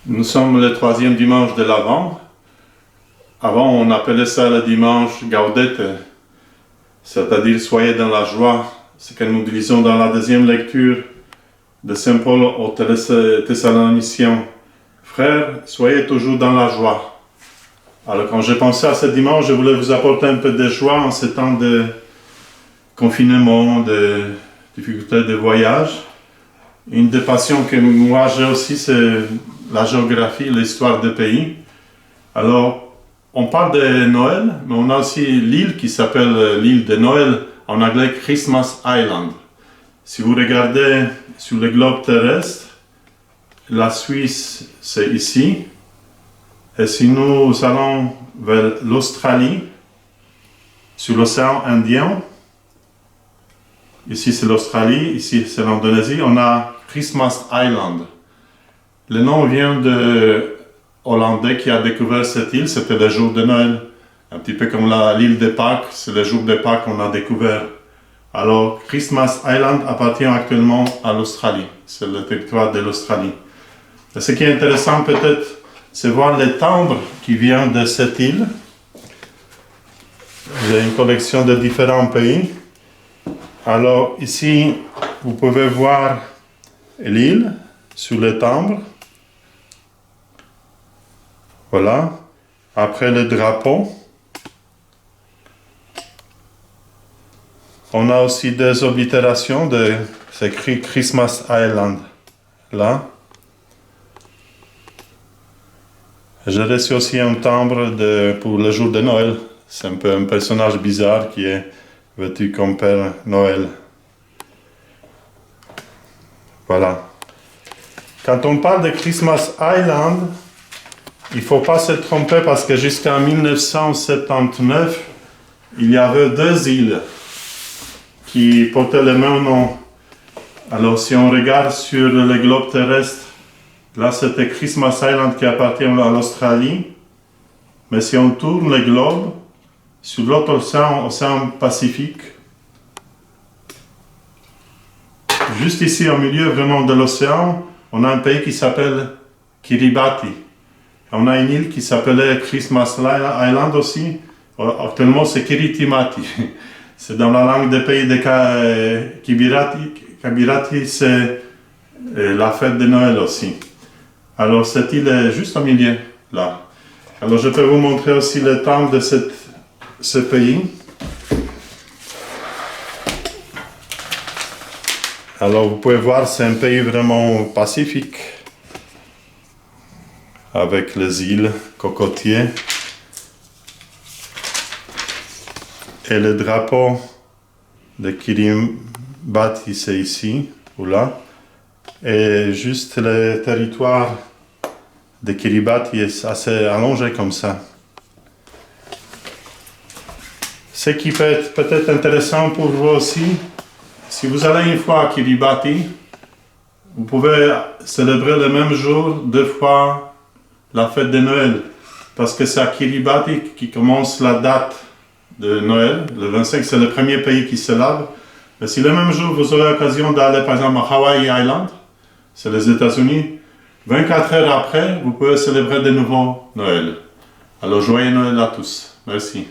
Nous sommes le troisième dimanche de l'Avent. Avant, on appelait ça le dimanche Gaudete, c'est-à-dire soyez dans la joie. Ce que nous lisons dans la deuxième lecture de Saint Paul aux Thessaloniciens. Frères, soyez toujours dans la joie. Alors quand j'ai pensé à ce dimanche, je voulais vous apporter un peu de joie en ce temps de confinement, de difficultés de voyage. Une des passions que moi j'ai aussi, c'est la géographie, l'histoire des pays. Alors, on parle de Noël, mais on a aussi l'île qui s'appelle l'île de Noël, en anglais Christmas Island. Si vous regardez sur le globe terrestre, la Suisse c'est ici. Et si nous allons vers l'Australie, sur l'océan Indien, ici c'est l'Australie, ici c'est l'Indonésie, on a Christmas Island. Le nom vient de Hollandais qui a découvert cette île, c'était le jour de Noël. Un petit peu comme l'île de Pâques, c'est le jour de Pâques qu'on a découvert. Alors, Christmas Island appartient actuellement à l'Australie. C'est le territoire de l'Australie. Et ce qui est intéressant peut-être, c'est voir les timbres qui viennent de cette île. Il y a une collection de différents pays. Alors, ici, vous pouvez voir l'île sur le timbre. Voilà. Après le drapeau, on a aussi des oblitérations c'est écrit Christmas Island. Là. J'ai reçu aussi un timbre pour le jour de Noël. C'est un peu un personnage bizarre qui est vêtu comme Père Noël. Voilà. Quand on parle de Christmas Island, il ne faut pas se tromper parce que jusqu'en 1979, il y avait deux îles qui portaient le même nom. Alors si on regarde sur le globe terrestre, là c'était Christmas Island qui appartient à l'Australie. Mais si on tourne le globe, sur l'autre océan Pacifique, juste ici au milieu vraiment de l'océan, on a un pays qui s'appelle Kiribati. On a une île qui s'appelait Christmas Island aussi. Actuellement, c'est Kiritimati. C'est dans la langue des pays de Kabirati, c'est la fête de Noël aussi. Alors, cette île est juste au milieu, là. Alors, je peux vous montrer aussi le temps de ce pays. Alors, vous pouvez voir, c'est un pays vraiment pacifique, avec les îles cocotiers. Et le drapeau de Kiribati, c'est ici, ou là. Et juste le territoire de Kiribati est assez allongé comme ça. Ce qui peut être peut-être intéressant pour vous aussi, si vous allez une fois à Kiribati, vous pouvez célébrer le même jour deux fois la fête de Noël. Parce que c'est à Kiribati qui commence la date de Noël. Le 25, c'est le premier pays qui célèbre. Mais si le même jour, vous aurez l'occasion d'aller par exemple à Hawaii Island, c'est les États-Unis, 24 heures après, vous pouvez célébrer de nouveau Noël. Alors, joyeux Noël à tous. Merci.